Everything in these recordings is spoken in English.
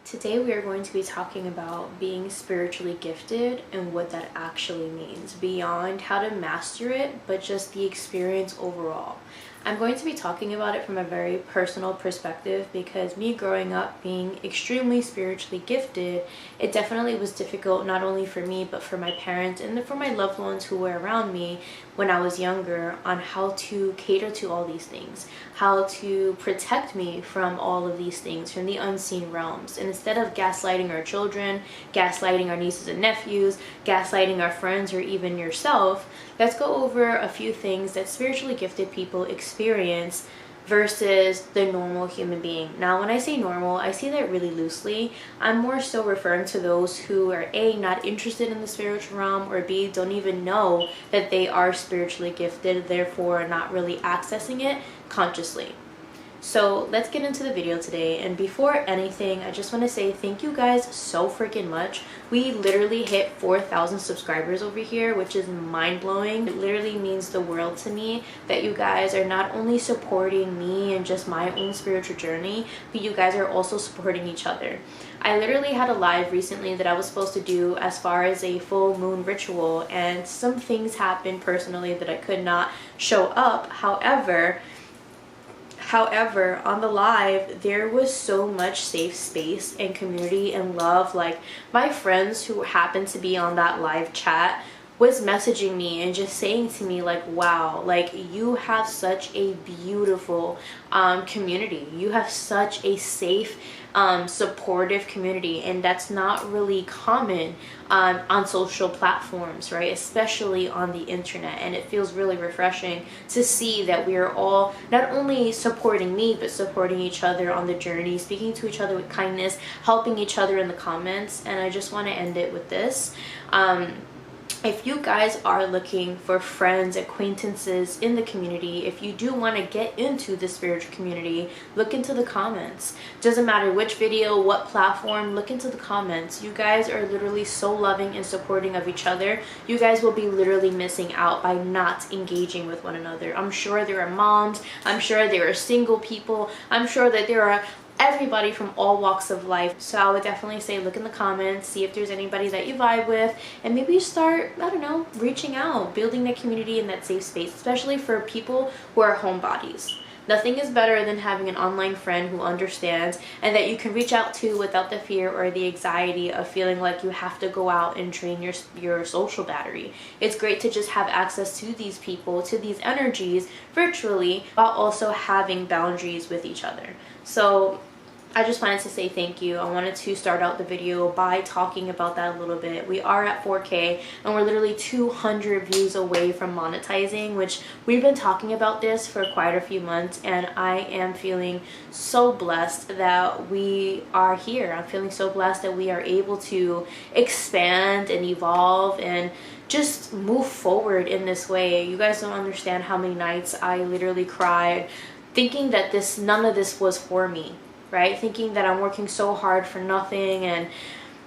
Today we are going to be talking about being spiritually gifted and what that actually means beyond how to master it, but just the experience overall. I'm going to be talking about it from a very personal perspective because me growing up being extremely spiritually gifted, it definitely was difficult not only for me but for my parents and for my loved ones who were around me when I was younger on how to cater to all these things, how to protect me from all of these things, from the unseen realms. And instead of gaslighting our children, gaslighting our nieces and nephews, gaslighting our friends, or even yourself, let's go over a few things that spiritually gifted people experience versus the normal human being. Now, when I say normal, I say that really loosely. I'm more so referring to those who are A, not interested in the spiritual realm, or B, don't even know that they are spiritually gifted, therefore are not really accessing it consciously. So let's get into the video today, and before anything, I just want to say thank you guys so freaking much. We literally hit 4,000 subscribers over here, which is mind-blowing. It literally means the world to me that you guys are not only supporting me and just my own spiritual journey, but you guys are also supporting each other. I literally had a live recently that I was supposed to do as far as a full moon ritual, and some things happened personally that I could not show up. However, on the live, there was so much safe space and community and love. Like, my friends who happened to be on that live chat was messaging me and just saying to me like, wow, like, you have such a beautiful community. You have such a safe, supportive community, and that's not really common on social platforms, right? Especially on the internet. And it feels really refreshing to see that we are all not only supporting me but supporting each other on the journey, speaking to each other with kindness, helping each other in the comments. And I just want to end it with this. If you guys are looking for friends, acquaintances in the community, if you do want to get into the spiritual community, look into the comments. Doesn't matter which video, what platform, look into the comments. You guys are literally so loving and supporting of each other. You guys will be literally missing out by not engaging with one another. I'm sure there are moms, I'm sure there are single people, I'm sure that there are everybody from all walks of life. So I would definitely say look in the comments, see if there's anybody that you vibe with, and maybe start, I don't know, reaching out, building that community in that safe space, especially for people who are homebodies. Nothing is better than having an online friend who understands and that you can reach out to without the fear or the anxiety of feeling like you have to go out and drain your social battery. It's great to just have access to these people, to these energies virtually, while also having boundaries with each other. So I just wanted to say thank you. I wanted to start out the video by talking about that a little bit. We are at 4K and we're literally 200 views away from monetizing, which we've been talking about this for quite a few months, and I am feeling so blessed that we are here. I'm feeling so blessed that we are able to expand and evolve and just move forward in this way. You guys don't understand how many nights I literally cried thinking that none of this was for me, right? Thinking that I'm working so hard for nothing, and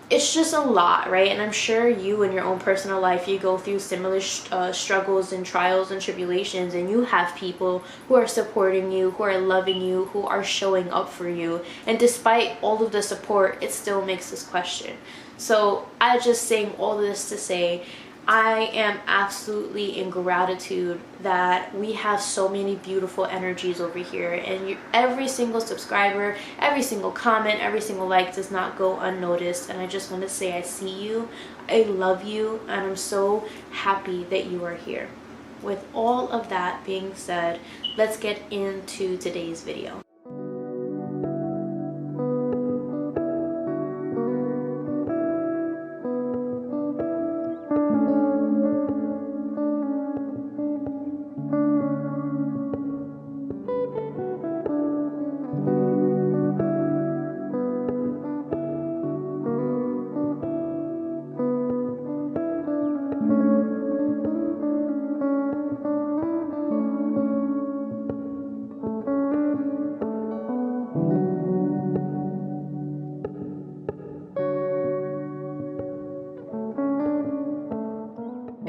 it's just a lot, right? And I'm sure you in your own personal life, you go through similar struggles and trials and tribulations, and you have people who are supporting you, who are loving you, who are showing up for you. And despite all of the support, it still makes us question. So I just saying all this to say, I am absolutely in gratitude that we have so many beautiful energies over here, and every single subscriber, every single comment, every single like does not go unnoticed. And I just want to say I see you, I love you, and I'm so happy that you are here. With all of that being said, let's get into today's video.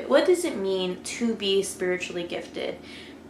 What does it mean to be spiritually gifted?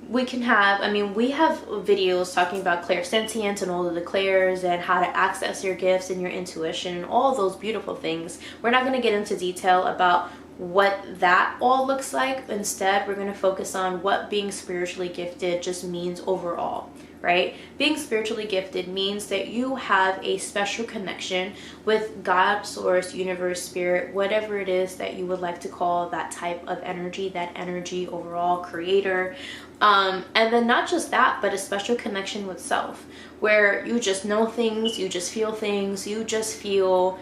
we can have, I mean, we have videos talking about clairsentience and all of the clairs and how to access your gifts and your intuition and all those beautiful things. We're not going to get into detail about what that all looks like. Instead, we're going to focus on what being spiritually gifted just means overall, right? Being spiritually gifted means that you have a special connection with God, source, universe, spirit, whatever it is that you would like to call that type of energy, that energy overall, creator. And then not just that, but a special connection with self, where you just know things, you just feel things, you just feel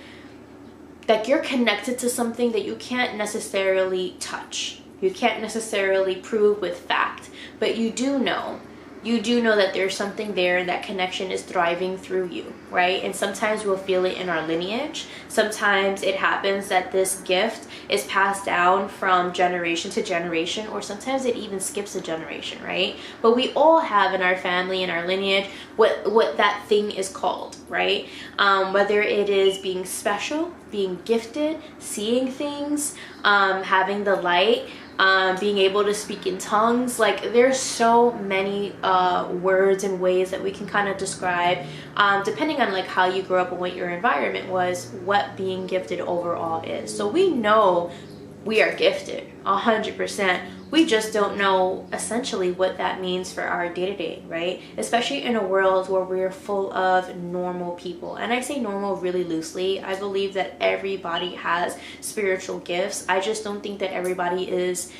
like you're connected to something that you can't necessarily touch. You can't necessarily prove with fact, but you do know that there's something there and that connection is thriving through you, right? And sometimes we'll feel it in our lineage. Sometimes it happens that this gift is passed down from generation to generation, or sometimes it even skips a generation, right? But we all have in our family, in our lineage, what that thing is called, right? Whether it is being special, being gifted, seeing things, having the light, being able to speak in tongues. Like, there's so many words and ways that we can kind of describe, depending on like how you grew up and what your environment was, what being gifted overall is. So we know we are gifted 100%. We just don't know essentially what that means for our day-to-day, right? Especially in a world where we're full of normal people. And I say normal really loosely. I believe that everybody has spiritual gifts. I just don't think that everybody is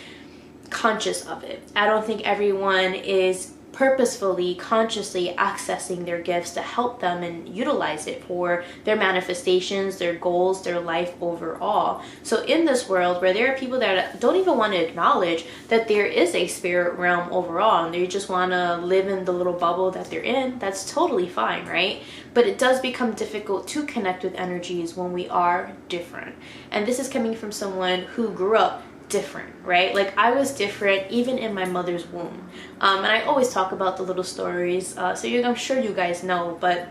conscious of it. I don't think everyone is purposefully, consciously accessing their gifts to help them and utilize it for their manifestations, their goals, their life overall. So in this world where there are people that don't even want to acknowledge that there is a spirit realm overall, and they just want to live in the little bubble that they're in, that's totally fine, right? But it does become difficult to connect with energies when we are different. And this is coming from someone who grew up different, right? Like, I was different even in my mother's womb. And I always talk about the little stories, so I'm sure you guys know, but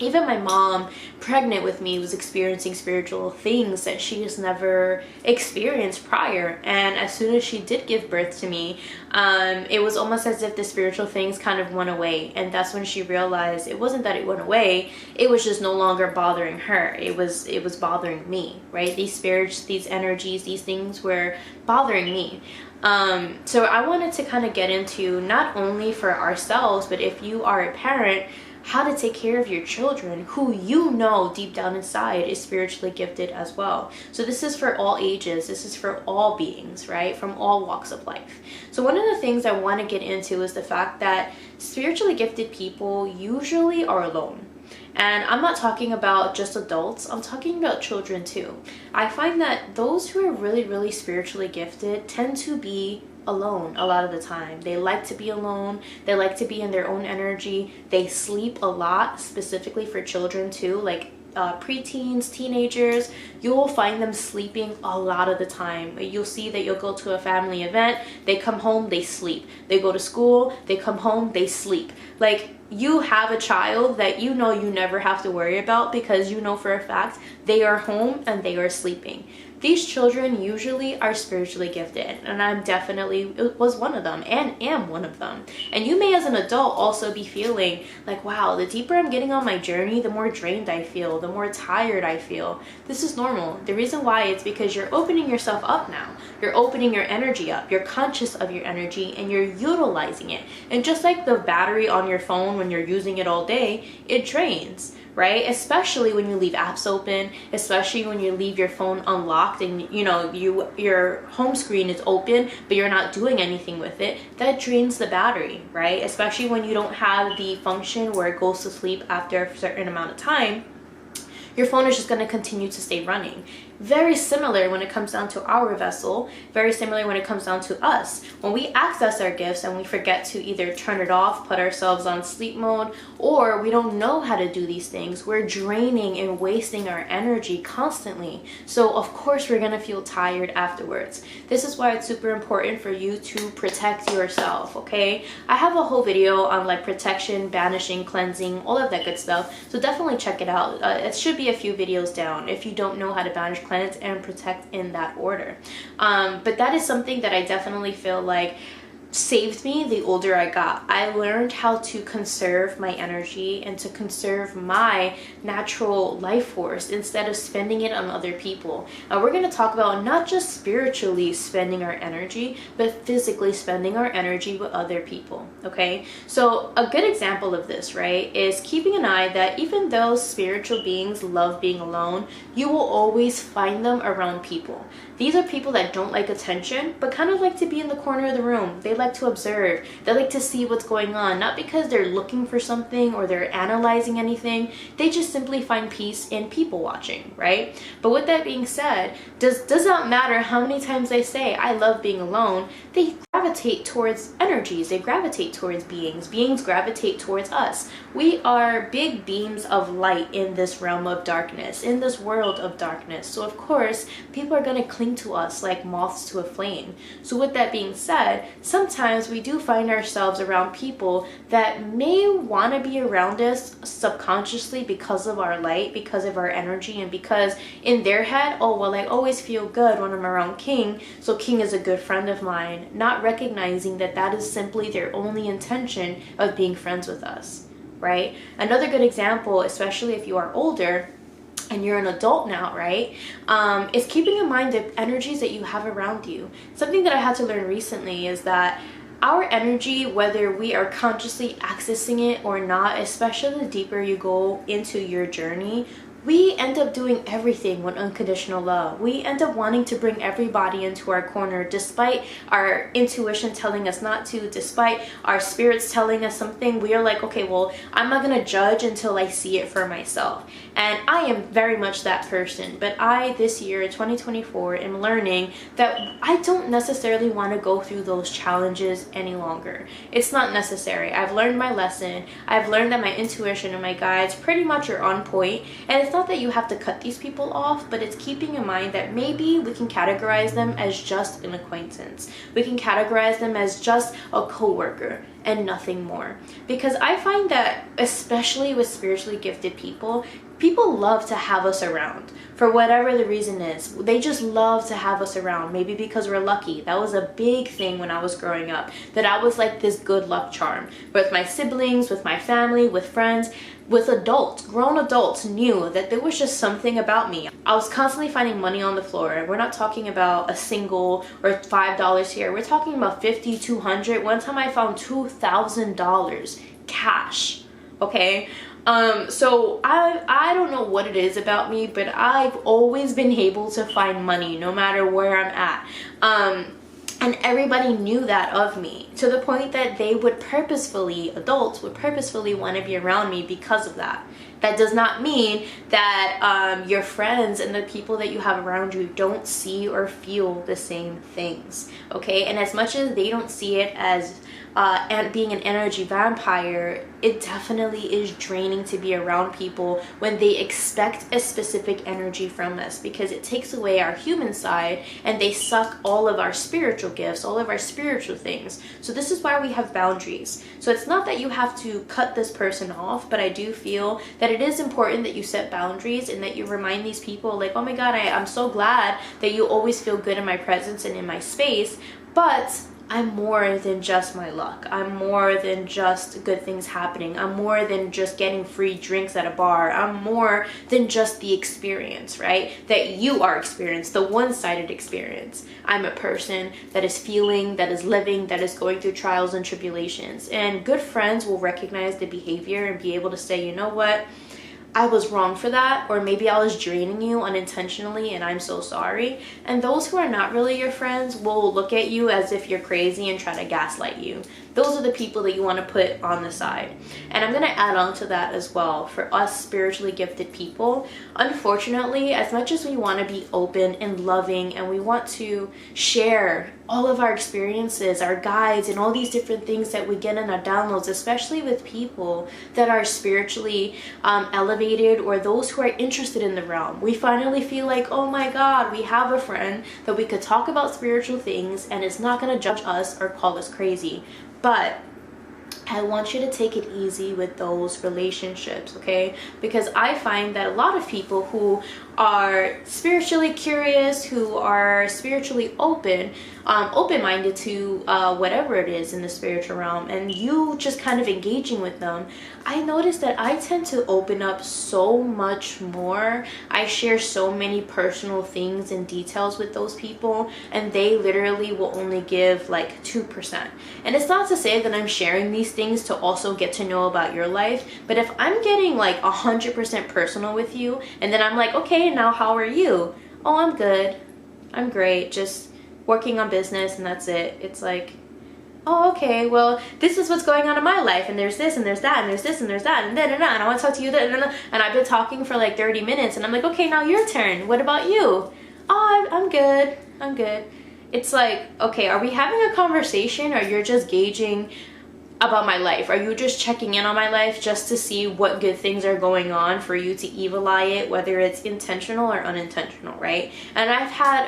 even my mom, pregnant with me, was experiencing spiritual things that she has never experienced prior. And as soon as she did give birth to me, it was almost as if the spiritual things kind of went away. And that's when she realized it wasn't that it went away, it was just no longer bothering her. It was bothering me, right? These spirits, these energies, these things were bothering me. So I wanted to kind of get into, not only for ourselves, but if you are a parent, how to take care of your children who you know deep down inside is spiritually gifted as well. So this is for all ages. This is for all beings, right? From all walks of life. So one of the things I want to get into is the fact that spiritually gifted people usually are alone. And I'm not talking about just adults, I'm talking about children too. I find that those who are really, really spiritually gifted tend to be alone a lot of the time. They like to be alone. They like to be in their own energy. They sleep a lot, specifically for children too, like preteens, teenagers. You will find them sleeping a lot of the time. You'll see that you'll go to a family event, they come home, they sleep. They go to school, they come home, they sleep. Like, you have a child that you know you never have to worry about because you know for a fact they are home and they are sleeping. These children usually are spiritually gifted, and I'm definitely was one of them and am one of them. And you may as an adult also be feeling like, wow, the deeper I'm getting on my journey, the more drained I feel, the more tired I feel. This is normal. The reason why it's because you're opening yourself up now. You're opening your energy up. You're conscious of your energy and you're utilizing it. And just like the battery on your phone, when you're using it all day, it drains, right? Especially when you leave apps open, especially when you leave your phone unlocked and your home screen is open but you're not doing anything with it. That drains the battery, right? Especially when you don't have the function where it goes to sleep after a certain amount of time. Your phone is just going to continue to stay running. Very similar when it comes down to our vessel, very similar when it comes down to us. When we access our gifts and we forget to either turn it off, put ourselves on sleep mode, or we don't know how to do these things, we're draining and wasting our energy constantly. So of course we're gonna feel tired afterwards. This is why it's super important for you to protect yourself, okay? I have a whole video on like protection, banishing, cleansing, all of that good stuff. So definitely check it out. It should be a few videos down if you don't know how to banish, cleanse, and protect in that order. But that is something that I definitely feel like saved me the older I got. I learned how to conserve my energy and to conserve my natural life force instead of spending it on other people. And we're going to talk about not just spiritually spending our energy, but physically spending our energy with other people. Okay, so a good example of this, right, is keeping an eye that even though spiritual beings love being alone, you will always find them around people. These are people that don't like attention, but kind of like to be in the corner of the room. They like to observe. They like to see what's going on, not because they're looking for something or they're analyzing anything. They just simply find peace in people watching, right? But with that being said, does not matter how many times they say, I love being alone, they gravitate towards energies. They gravitate towards beings. Beings gravitate towards us. We are big beams of light in this realm of darkness, in this world of darkness. So of course, people are going to cling to us like moths to a flame. So with that being said, sometimes we do find ourselves around people that may want to be around us subconsciously because of our light, because of our energy, and because in their head, oh, well, I always feel good when I'm around King, so King is a good friend of mine, not recognizing that that is simply their only intention of being friends with us, right? Another good example, especially if you are older, and you're an adult now, right, is keeping in mind the energies that you have around you. Something that I had to learn recently is that our energy, whether we are consciously accessing it or not, especially the deeper you go into your journey, we end up doing everything with unconditional love. We end up wanting to bring everybody into our corner despite our intuition telling us not to, despite our spirits telling us something. We are like, okay, well, I'm not going to judge until I see it for myself. And I am very much that person. But I, this year, 2024, am learning that I don't necessarily want to go through those challenges any longer. It's not necessary. I've learned my lesson. I've learned that my intuition and my guides pretty much are on point. And it's not that you have to cut these people off, but it's keeping in mind that maybe we can categorize them as just an acquaintance. We can categorize them as just a coworker and nothing more. Because I find that, especially with spiritually gifted people, people love to have us around for whatever the reason is. They just love to have us around. Maybe because we're lucky. That was a big thing when I was growing up, that I was like this good luck charm. With my siblings, with my family, with friends, with adults, grown adults knew that there was just something about me. I was constantly finding money on the floor. We're not talking about a single or $5 here. We're talking about $50, $200. One time I found $2,000 cash. Okay. So I don't know what it is about me, but I've always been able to find money no matter where I'm at. And everybody knew that of me, to the point that they would purposefully, adults would purposefully want to be around me because of that. That does not mean that your friends and the people that you have around you don't see or feel the same things, okay? And as much as they don't see it as and being an energy vampire, it definitely is draining to be around people when they expect a specific energy from us, because it takes away our human side and they suck all of our spiritual gifts, all of our spiritual things. So this is why we have boundaries. So it's not that you have to cut this person off, but I do feel that it is important that you set boundaries and that you remind these people like, oh my God, I'm so glad that you always feel good in my presence and in my space, but I'm more than just my luck. I'm more than just good things happening. I'm more than just getting free drinks at a bar. I'm more than just the experience, right? That you are experienced, the one-sided experience. I'm a person that is feeling, that is living, that is going through trials and tribulations. And good friends will recognize the behavior and be able to say, you know what? I was wrong for that, or maybe I was draining you unintentionally and I'm so sorry. And those who are not really your friends will look at you as if you're crazy and try to gaslight you. Those are the people that you want to put on the side. And I'm going to add on to that as well. For us spiritually gifted people, unfortunately, as much as we want to be open and loving and we want to share all of our experiences, our guides, and all these different things that we get in our downloads, especially with people that are spiritually elevated or those who are interested in the realm, we finally feel like, oh my God, we have a friend that we could talk about spiritual things and it's not going to judge us or call us crazy. But I want you to take it easy with those relationships, okay? Because I find that a lot of people who are spiritually curious, who are spiritually open-minded to whatever it is in the spiritual realm, and you just kind of engaging with them, I notice that I tend to open up so much more. I share so many personal things and details with those people, and they literally will only give like 2%. And it's not to say that I'm sharing these things to also get to know about your life, but if I'm getting like 100% personal with you, and then I'm like, okay, now how are you? Oh, I'm good. I'm great. Just working on business, and that's it. It's like, oh, okay, well, this is what's going on in my life, and there's this, and there's that, and there's this, and there's that, and and I want to talk to you, and I've been talking for like 30 minutes, and I'm like, okay, now your turn. What about you? Oh, I'm good. I'm good. It's like, okay, are we having a conversation, or you're just gauging about my life? Are you just checking in on my life just to see what good things are going on for you to evil eye it, whether it's intentional or unintentional, right? And I've had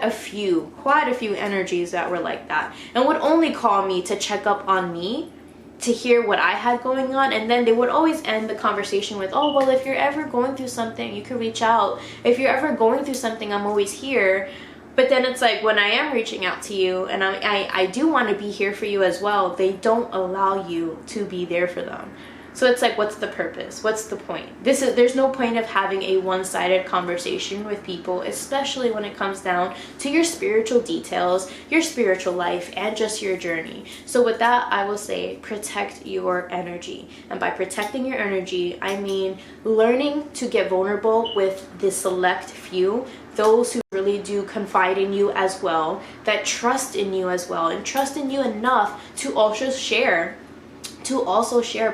quite a few energies that were like that, and would only call me to check up on me, to hear what I had going on, and then they would always end the conversation with, oh, well, if you're ever going through something, you can reach out. If you're ever going through something, I'm always here. But then it's like, when I am reaching out to you, and I do want to be here for you as well, they don't allow you to be there for them. So it's like, what's the purpose? What's the point? There's no point of having a one-sided conversation with people, especially when it comes down to your spiritual details, your spiritual life, and just your journey. So with that, I will say, protect your energy. And by protecting your energy, I mean learning to get vulnerable with the select few, those who really do confide in you as well, that trust in you as well, and trust in you enough to also share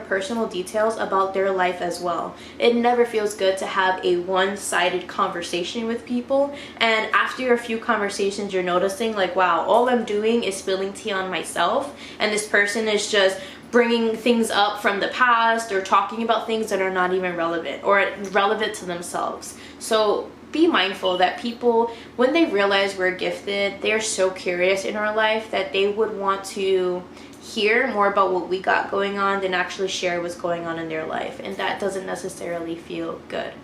personal details about their life as well. It never feels good to have a one-sided conversation with people, and after a few conversations you're noticing like, wow, all I'm doing is spilling tea on myself, and this person is just bringing things up from the past or talking about things that are not even relevant or relevant to themselves. So be mindful that people, when they realize we're gifted, they're so curious in our life that they would want to hear more about what we got going on than actually share what's going on in their life, and that doesn't necessarily feel good.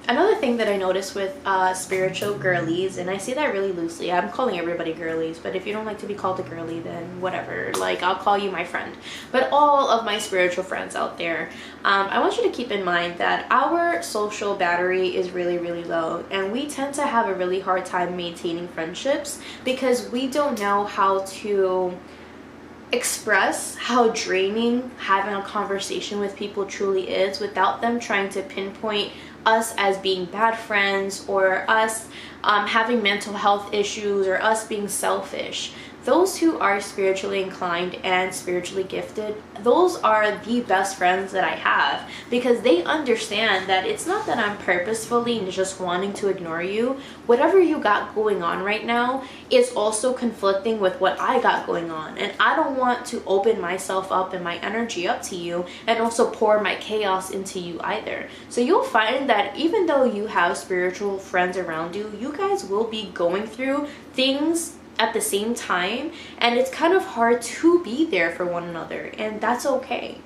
Another thing that I noticed with spiritual girlies, and I say that really loosely, I'm calling everybody girlies, but if you don't like to be called a girly, then whatever, like, I'll call you my friend. But all of my spiritual friends out there, I want you to keep in mind that our social battery is really, really low, and we tend to have a really hard time maintaining friendships because we don't know how to express how draining having a conversation with people truly is without them trying to pinpoint us as being bad friends, or us having mental health issues, or us being selfish. Those who are spiritually inclined and spiritually gifted, those are the best friends that I have, because they understand that it's not that I'm purposefully just wanting to ignore you. Whatever you got going on right now is also conflicting with what I got going on, and I don't want to open myself up and my energy up to you and also pour my chaos into you either. So you'll find that even though you have spiritual friends around you, you guys will be going through things at the same time, and it's kind of hard to be there for one another, and that's okay.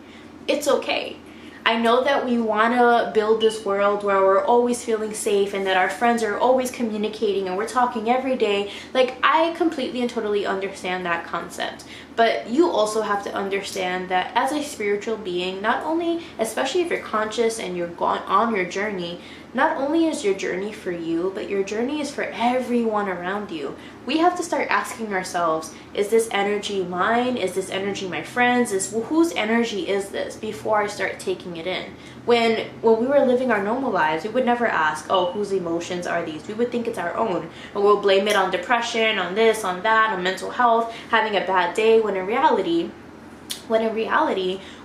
It's okay. I know that we want to build this world where we're always feeling safe and that our friends are always communicating and we're talking every day. Like, I completely and totally understand that concept, but you also have to understand that as a spiritual being, not only, especially if you're conscious and you're on your journey, not only is your journey for you, but your journey is for everyone around you. We have to start asking ourselves, is this energy mine? Is this energy my friends? Whose energy is this, before I start taking it in? When we were living our normal lives, we would never ask, oh, whose emotions are these? We would think it's our own. And we'll blame it on depression, on this, on that, on mental health, having a bad day, when in reality,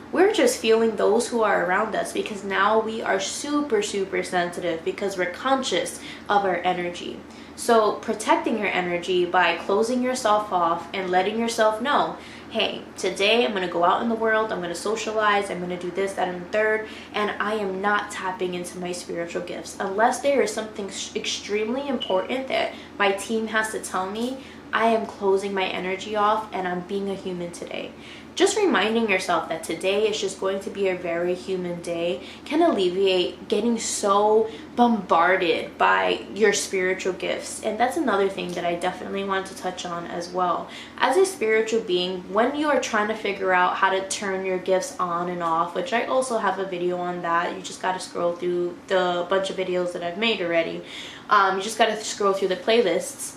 we're just feeling those who are around us, because now we are super, super sensitive because we're conscious of our energy. So protecting your energy by closing yourself off and letting yourself know, hey, today I'm going to go out in the world, I'm going to socialize, I'm going to do this, that, and the third, and I am not tapping into my spiritual gifts. Unless there is something extremely important that my team has to tell me, I am closing my energy off and I'm being a human today. just reminding yourself that today is just going to be a very human day can alleviate getting so bombarded by your spiritual gifts. And that's another thing that I definitely want to touch on as well. As a spiritual being, when you are trying to figure out how to turn your gifts on and off, which I also have a video on that, you just got to scroll through the bunch of videos that I've made already. You just got to scroll through the playlists.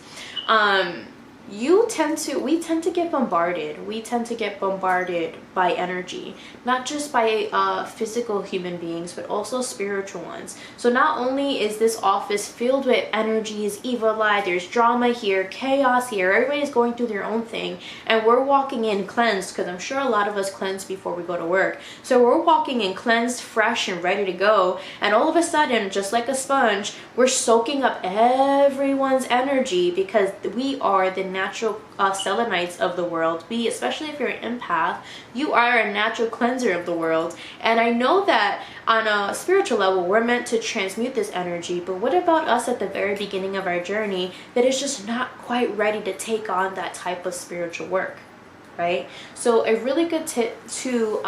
We tend to get bombarded. We tend to get bombarded by energy, not just by physical human beings, but also spiritual ones. So not only is this office filled with energies, evil eye, there's drama here, chaos here, everybody's going through their own thing, and we're walking in cleansed, because I'm sure a lot of us cleanse before we go to work. So we're walking in cleansed, fresh, and ready to go, and all of a sudden, just like a sponge, we're soaking up everyone's energy, because we are the natural selenites of the world. Especially if you're an empath, you are a natural cleanser of the world. And I know that on a spiritual level, we're meant to transmute this energy, but what about us at the very beginning of our journey that is just not quite ready to take on that type of spiritual work? Right? So a really good tip to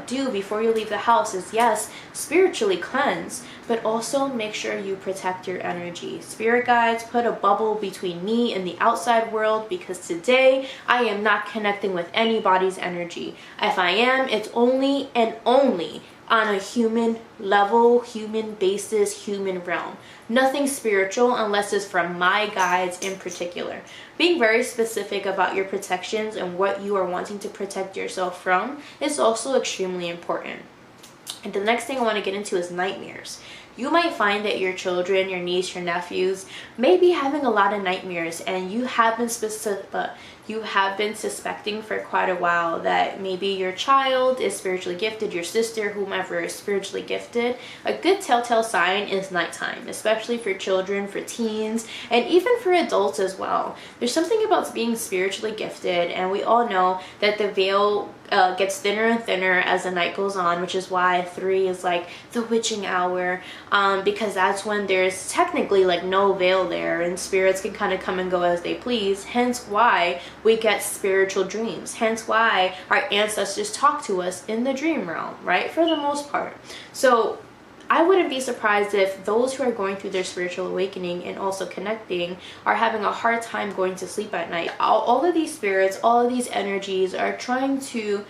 do before you leave the house is, yes, spiritually cleanse, but also make sure you protect your energy. Spirit guides, put a bubble between me and the outside world, because today I am not connecting with anybody's energy. If I am, it's only and only on a human level, human basis, human realm. Nothing spiritual unless it's from my guides in particular. Being very specific about your protections and what you are wanting to protect yourself from is also extremely important. And the next thing I want to get into is nightmares. You might find that your children, your niece, your nephews may be having a lot of nightmares, and you have been suspecting for quite a while that maybe your child is spiritually gifted, your sister, whomever is spiritually gifted. A good telltale sign is nighttime, especially for children, for teens, and even for adults as well. There's something about being spiritually gifted, and we all know that the veil gets thinner and thinner as the night goes on, which is why 3 is like the witching hour, because that's when there's technically like no veil there, and spirits can kind of come and go as they please. Hence why we get spiritual dreams, hence why our ancestors talk to us in the dream realm, right, for the most part. So I wouldn't be surprised if those who are going through their spiritual awakening and also connecting are having a hard time going to sleep at night. All of these spirits, all of these energies are trying to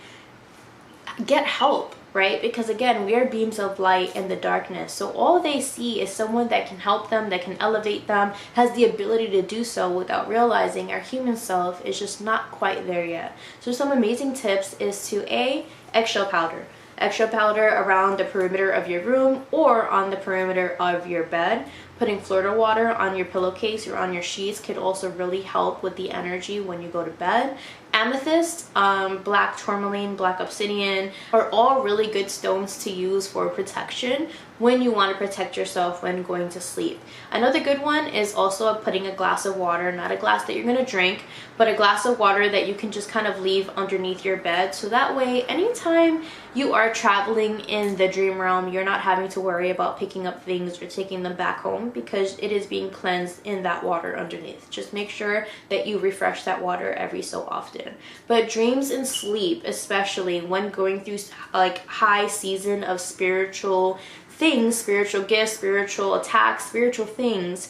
get help, right? Because again, we are beams of light in the darkness. So all they see is someone that can help them, that can elevate them, has the ability to do so without realizing our human self is just not quite there yet. So some amazing tips is to eggshell powder. Eggshell powder around the perimeter of your room or on the perimeter of your bed. Putting Florida water on your pillowcase or on your sheets could also really help with the energy when you go to bed. Amethyst, black tourmaline, black obsidian are all really good stones to use for protection when you want to protect yourself when going to sleep. Another good one is also putting a glass of water, not a glass that you're going to drink, but a glass of water that you can just kind of leave underneath your bed. So that way, anytime you are traveling in the dream realm, you're not having to worry about picking up things or taking them back home, because it is being cleansed in that water underneath. Just make sure that you refresh that water every so often. But dreams and sleep, especially when going through like high season of spiritual things, spiritual gifts, spiritual attacks, spiritual things,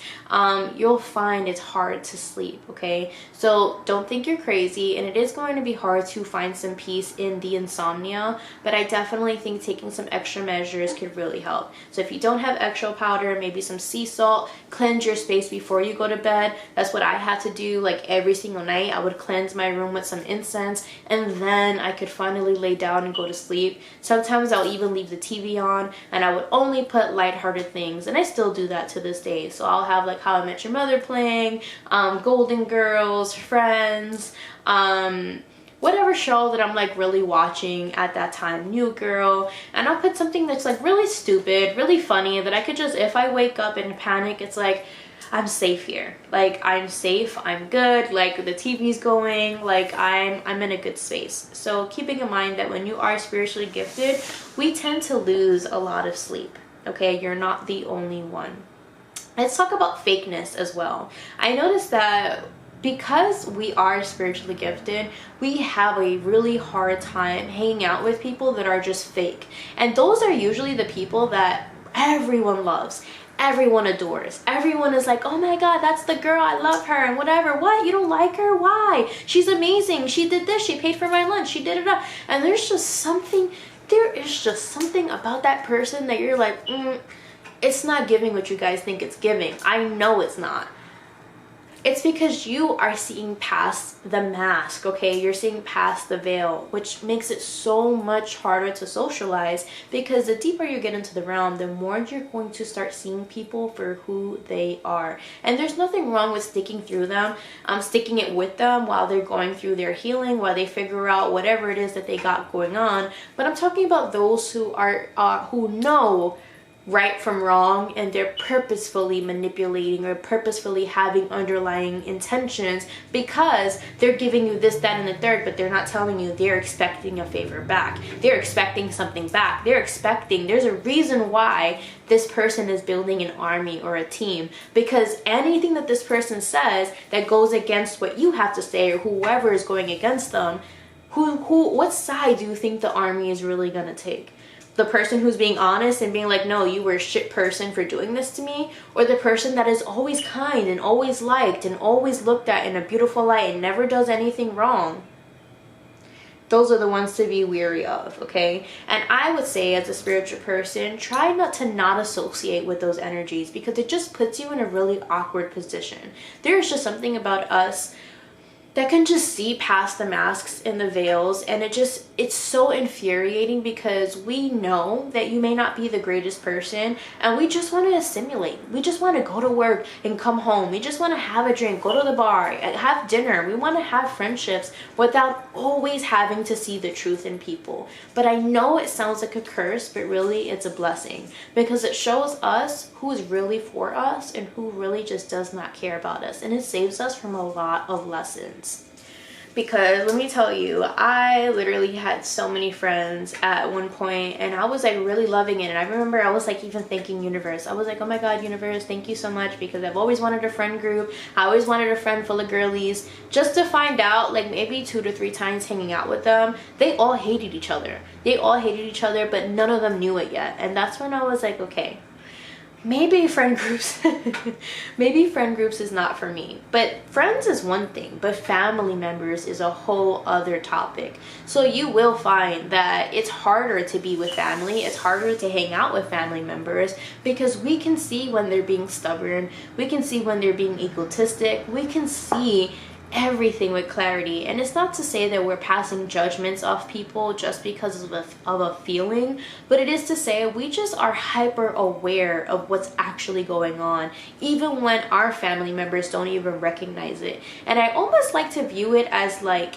you'll find it's hard to sleep, okay? So don't think you're crazy, and it is going to be hard to find some peace in the insomnia, but I definitely think taking some extra measures could really help. So if you don't have eggshell powder, maybe some sea salt, cleanse your space before you go to bed. That's what I had to do like every single night. I would cleanse my room with some incense, and then I could finally lay down and go to sleep. Sometimes I'll even leave the TV on, and I would only put lighthearted things, and I still do that to this day. So I'll have like How I Met Your Mother playing, Golden Girls, Friends, whatever show that I'm like really watching at that time, New Girl, and I'll put something that's like really stupid, really funny, that I could just, if I wake up in panic, it's like, I'm safe here. Like, I'm safe, I'm good, like the TV's going, like I'm in a good space. So keeping in mind that when you are spiritually gifted, we tend to lose a lot of sleep, okay? You're not the only one. Let's talk about fakeness as well. I noticed that because we are spiritually gifted, we have a really hard time hanging out with people that are just fake. And those are usually the people that everyone loves, everyone adores, everyone is like, oh my god, that's the girl, I love her, and whatever. What, you don't like her? Why? She's amazing, she did this, she paid for my lunch, she did it up. And there is just something about that person that you're like, it's not giving what you guys think it's giving. I know it's not. It's because you are seeing past the mask, okay? You're seeing past the veil, which makes it so much harder to socialize, because the deeper you get into the realm, the more you're going to start seeing people for who they are. And there's nothing wrong with sticking through them, sticking it with them while they're going through their healing, while they figure out whatever it is that they got going on. But I'm talking about those who are who know right from wrong, and they're purposefully manipulating or purposefully having underlying intentions, because they're giving you this, that, and the third, but they're not telling you they're expecting a favor back. They're expecting something back. There's a reason why this person is building an army or a team, because anything that this person says that goes against what you have to say, or whoever is going against them, what side do you think the army is really gonna take? The person who's being honest and being like, no, you were a shit person for doing this to me? Or the person that is always kind and always liked and always looked at in a beautiful light and never does anything wrong? Those are the ones to be wary of, okay? And I would say, as a spiritual person, try not associate with those energies, because it just puts you in a really awkward position. There's just something about us that can just see past the masks and the veils, and it's so infuriating, because we know that you may not be the greatest person, and we just want to assimilate. We just want to go to work and come home. We just want to have a drink, go to the bar, have dinner. We want to have friendships without always having to see the truth in people. But I know it sounds like a curse, but really it's a blessing, because it shows us who is really for us and who really just does not care about us, and it saves us from a lot of lessons. Because let me tell you, I literally had so many friends at one point, and I was like really loving it. And I remember I was like even thanking universe. I was like, oh my god, universe, thank you so much, because I've always wanted a friend group. I always wanted a friend full of girlies, just to find out, like maybe 2 to 3 times hanging out with them, they all hated each other. But none of them knew it yet. And that's when I was like, okay, maybe friend groups is not for me. But friends is one thing, but family members is a whole other topic. So you will find that it's harder to be with family, it's harder to hang out with family members, because we can see when they're being stubborn, we can see when they're being egotistic, we can see everything with clarity. And it's not to say that we're passing judgments off people just because of a feeling, but it is to say we just are hyper aware of what's actually going on, even when our family members don't even recognize it. And I almost like to view it as like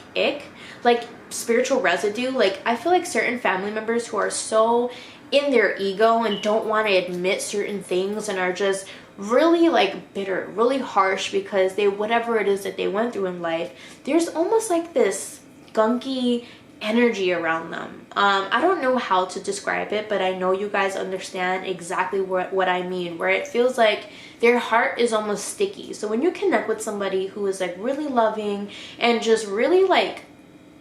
spiritual residue. Like, I feel like certain family members who are so in their ego and don't want to admit certain things, and are just really like bitter, really harsh, because whatever it is that they went through in life, there's almost like this gunky energy around them. I don't know how to describe it, but I know you guys understand exactly what I mean, where it feels like their heart is almost sticky. So when you connect with somebody who is like really loving and just really like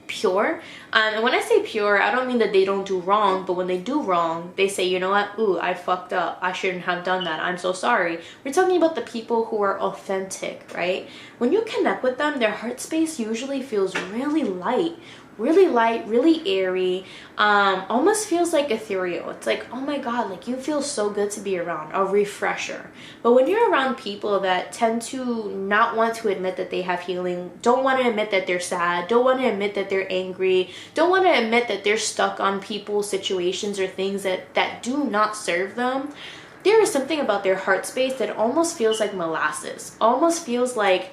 pure, and when I say pure, I don't mean that they don't do wrong, but when they do wrong, they say, you know what, ooh, I fucked up, I shouldn't have done that, I'm so sorry. We're talking about the people who are authentic, right? When you connect with them, their heart space usually feels really light, really airy, almost feels like ethereal. It's like, oh my god, like you feel so good to be around, a refresher. But when you're around people that tend to not want to admit that they have healing, don't want to admit that they're sad, don't want to admit that they're angry, don't want to admit that they're stuck on people, situations, or things that do not serve them, there is something about their heart space that almost feels like molasses, almost feels like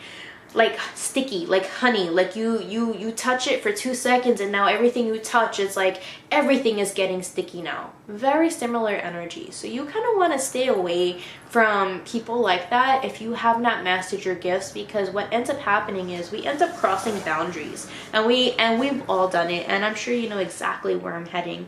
sticky, like honey. Like you touch it for 2 seconds, and now everything you touch is like everything is getting sticky now. Very similar energy. So you kind of want to stay away from people like that if you have not mastered your gifts, because what ends up happening is we end up crossing boundaries, and we've all done it, and I'm sure you know exactly where I'm heading.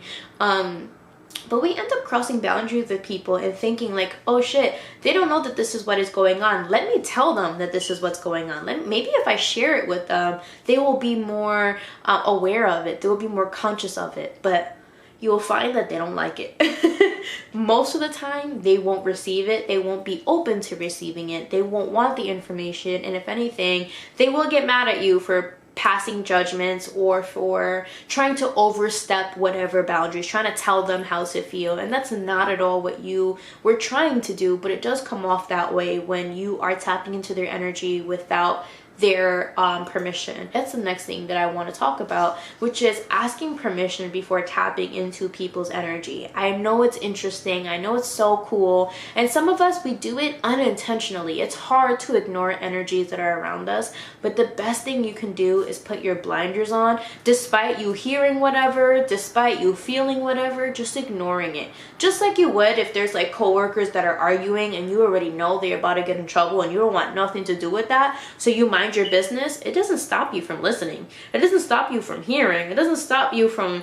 But we end up crossing boundaries with people and thinking like, oh shit, they don't know that this is what is going on. Let me tell them that this is what's going on. Maybe if I share it with them, they will be more aware of it. They will be more conscious of it. But you will find that they don't like it. Most of the time, they won't receive it. They won't be open to receiving it. They won't want the information. And if anything, they will get mad at you for passing judgments or for trying to overstep whatever boundaries, trying to tell them how to feel. And that's not at all what you were trying to do, but it does come off that way when you are tapping into their energy without their permission. That's the next thing that I want to talk about, which is asking permission before tapping into people's energy. I know it's interesting, I know it's so cool, and some of us, we do it unintentionally. It's hard to ignore energies that are around us, but the best thing you can do is put your blinders on, despite you hearing whatever, despite you feeling whatever, just ignoring it. Just like you would if there's like coworkers that are arguing and you already know they're about to get in trouble and you don't want nothing to do with that, so you mind your business. It doesn't stop you from listening. It doesn't stop you from hearing. It doesn't stop you from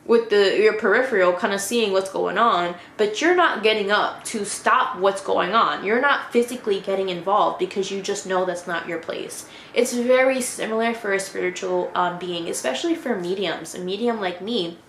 with your peripheral kind of seeing what's going on, but you're not getting up to stop what's going on. You're not physically getting involved because you just know that's not your place. It's very similar for a spiritual being, especially for mediums. A medium like me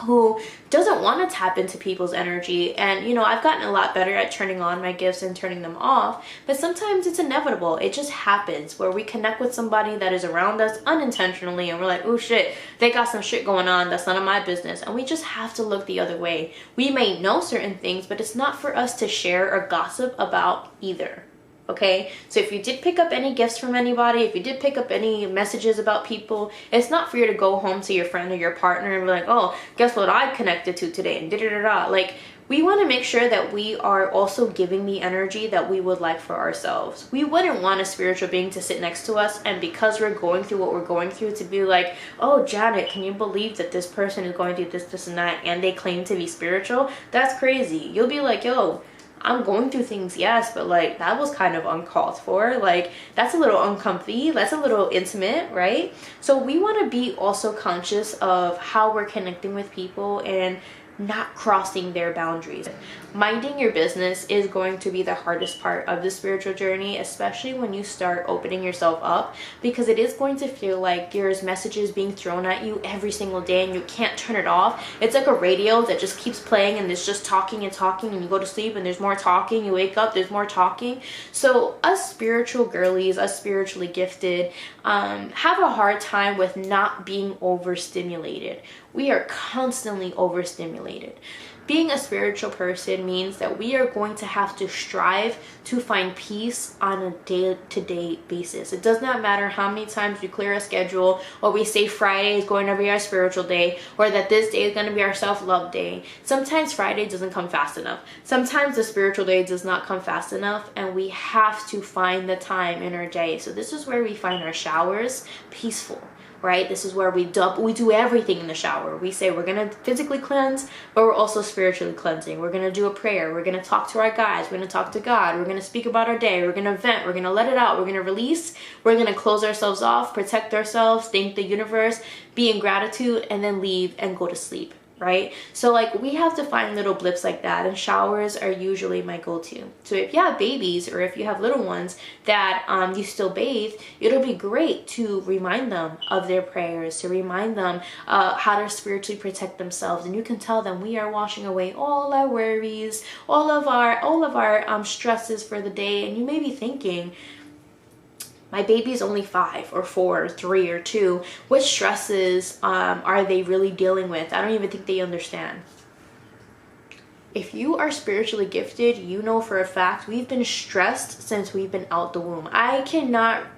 who doesn't want to tap into people's energy. And you know, I've gotten a lot better at turning on my gifts and turning them off, but sometimes it's inevitable. It just happens where we connect with somebody that is around us unintentionally and we're like, oh shit, they got some shit going on, that's none of my business, and we just have to look the other way. We may know certain things, but it's not for us to share or gossip about either. Okay, so if you did pick up any gifts from anybody, if you did pick up any messages about people, it's not for you to go home to your friend or your partner and be like, oh, guess what I connected to today, and da-da-da-da. Like, we want to make sure that we are also giving the energy that we would like for ourselves. We wouldn't want a spiritual being to sit next to us and because we're going through what we're going through to be like, oh, Janet, can you believe that this person is going through this, this, and that, and they claim to be spiritual? That's crazy. You'll be like, yo, I'm going through things, yes, but like that was kind of uncalled for. Like that's a little uncomfy, that's a little intimate, right? So we want to be also conscious of how we're connecting with people and not crossing their boundaries. Minding your business is going to be the hardest part of the spiritual journey, especially when you start opening yourself up, because it is going to feel like there's messages being thrown at you every single day and you can't turn it off. It's like a radio that just keeps playing and it's just talking and talking, and you go to sleep and there's more talking, you wake up, there's more talking. So us spiritual girlies, us spiritually gifted, have a hard time with not being overstimulated. We are constantly overstimulated. Being a spiritual person means that we are going to have to strive to find peace on a day-to-day basis. It does not matter how many times we clear a schedule, or we say Friday is going to be our spiritual day, or that this day is going to be our self-love day. Sometimes Friday doesn't come fast enough. Sometimes the spiritual day does not come fast enough, and we have to find the time in our day. So this is where we find our showers peaceful. Right? This is where we do everything in the shower. We say we're going to physically cleanse, but we're also spiritually cleansing. We're going to do a prayer. We're going to talk to our guides. We're going to talk to God. We're going to speak about our day. We're going to vent. We're going to let it out. We're going to release. We're going to close ourselves off, protect ourselves, thank the universe, be in gratitude, and then leave and go to sleep. Right? So like we have to find little blips like that, and showers are usually my go-to. So if you have babies or if you have little ones that you still bathe, it'll be great to remind them of their prayers, to remind them how to spiritually protect themselves. And you can tell them we are washing away all our worries, all of our stresses for the day. And you may be thinking, my baby is only 5 or 4 or 3 or 2. What stresses are they really dealing with? I don't even think they understand. If you are spiritually gifted, you know for a fact we've been stressed since we've been out the womb. I cannot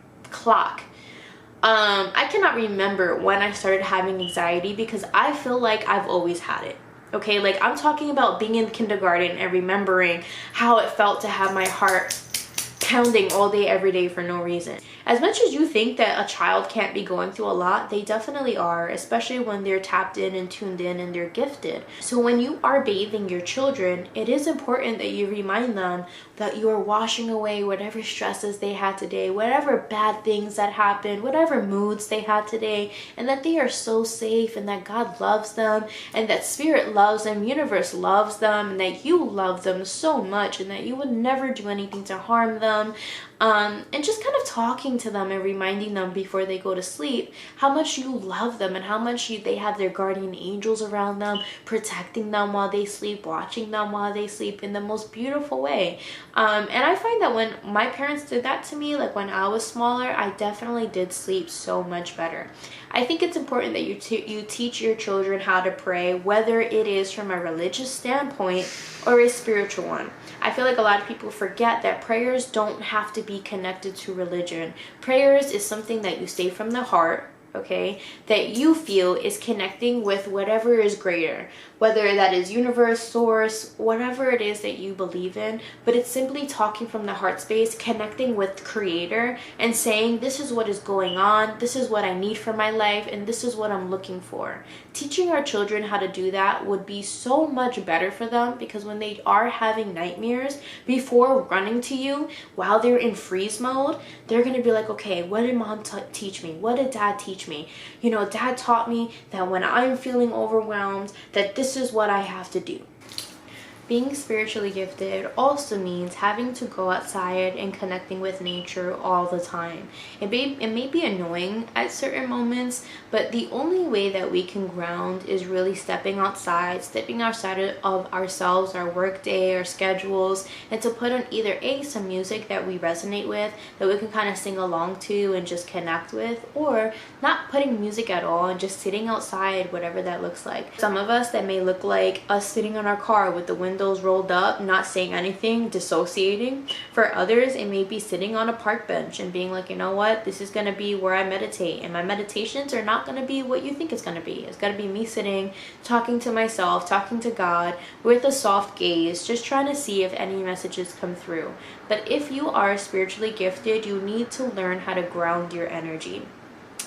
remember when I started having anxiety, because I feel like I've always had it. Okay, like I'm talking about being in kindergarten and remembering how it felt to have my heart pounding all day every day for no reason. As much as you think that a child can't be going through a lot, they definitely are, especially when they're tapped in and tuned in and they're gifted. So when you are bathing your children, it is important that you remind them that you are washing away whatever stresses they had today, whatever bad things that happened, whatever moods they had today, and that they are so safe, and that God loves them, and that Spirit loves them, universe loves them, and that you love them so much, and that you would never do anything to harm them. And just kind of talking to them and reminding them before they go to sleep how much you love them and how much they have their guardian angels around them, protecting them while they sleep, watching them while they sleep in the most beautiful way. And I find that when my parents did that to me, like when I was smaller, I definitely did sleep so much better. I think it's important that you teach your children how to pray, whether it is from a religious standpoint or a spiritual one. I feel like a lot of people forget that prayers don't have to be connected to religion. Prayers is something that you say from the heart, okay, that you feel is connecting with whatever is greater, whether that is universe, source, whatever it is that you believe in. But it's simply talking from the heart space, connecting with Creator and saying, this is what is going on, this is what I need for my life, and this is what I'm looking for. Teaching our children how to do that would be so much better for them, because when they are having nightmares, before running to you while they're in freeze mode, they're going to be like, okay, what did mom teach me? What did dad teach me? You know, dad taught me that when I'm feeling overwhelmed, that this is what I have to do. Being spiritually gifted also means having to go outside and connecting with nature all the time. It may be annoying at certain moments, but the only way that we can ground is really stepping outside of ourselves, our work day, our schedules, and to put on either some music that we resonate with, that we can kind of sing along to and just connect with, or not putting music at all and just sitting outside, whatever that looks like. Some of us, that may look like us sitting in our car with the windows rolled up, not saying anything, dissociating. For others, it may be sitting on a park bench and being like, you know what, this is going to be where I meditate, and my meditations are not going to be what you think it's going to be. It's going to be me sitting, talking to myself, talking to God with a soft gaze, just trying to see if any messages come through. But if you are spiritually gifted, you need to learn how to ground your energy.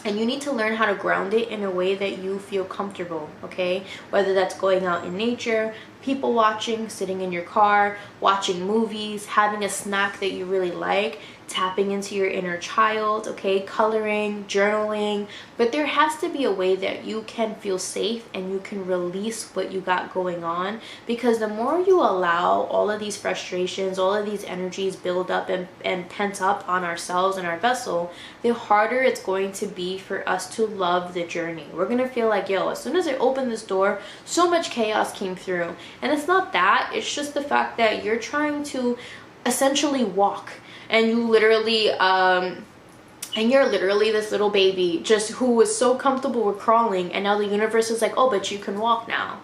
And you need to learn how to ground it in a way that you feel comfortable, okay? Whether that's going out in nature, people watching, sitting in your car, watching movies, having a snack that you really like, tapping into your inner child, okay? Coloring, journaling. But there has to be a way that you can feel safe and you can release what you got going on, because the more you allow all of these frustrations, all of these energies build up and pent up on ourselves and our vessel, the harder it's going to be for us to love the journey. We're gonna feel like, yo, as soon as I opened this door, so much chaos came through. And it's not that, it's just the fact that you're trying to essentially walk, and you literally and you're literally this little baby just who was so comfortable with crawling, and now the universe is like, oh, but you can walk now.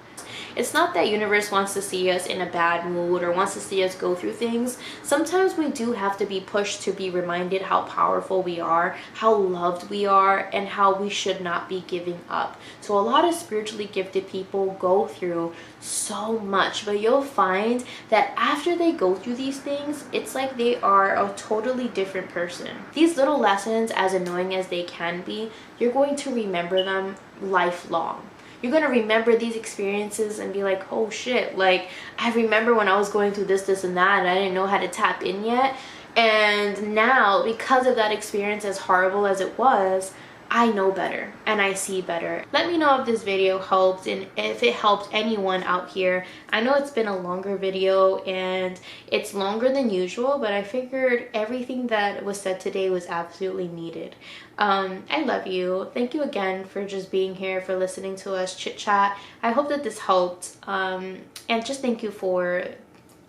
It's not that universe wants to see us in a bad mood or wants to see us go through things. Sometimes we do have to be pushed to be reminded how powerful we are, how loved we are, and how we should not be giving up. So a lot of spiritually gifted people go through so much, but you'll find that after they go through these things, it's like they are a totally different person. These little lessons, as annoying as they can be, you're going to remember them lifelong. You're going to remember these experiences and be like, oh shit, like I remember when I was going through this and that, and I didn't know how to tap in yet. And now, because of that experience, as horrible as it was, I know better and I see better. Let me know if this video helped and if it helped anyone out here. I know it's been a longer video and it's longer than usual, but I figured everything that was said today was absolutely needed. I love you. Thank you again for just being here, for listening to us chit chat. I hope that this helped. And just thank you for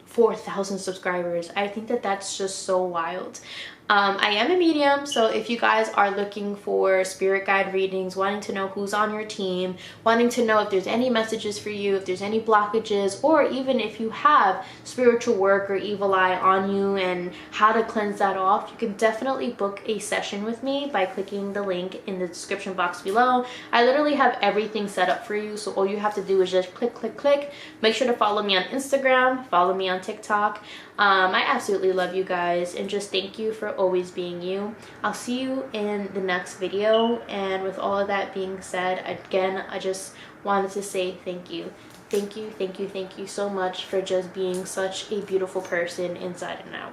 4,000 subscribers. I think that that's just so wild. I am a medium, so if you guys are looking for spirit guide readings, wanting to know who's on your team, wanting to know if there's any messages for you, if there's any blockages, or even if you have spiritual work or evil eye on you and how to cleanse that off, you can definitely book a session with me by clicking the link in the description box below. I literally have everything set up for you, so all you have to do is just click. Make sure to follow me on Instagram, follow me on TikTok. I absolutely love you guys, and just thank you for always being you. I'll see you in the next video, and with all of that being said, again, I just wanted to say thank you. Thank you, thank you, thank you so much for just being such a beautiful person inside and out.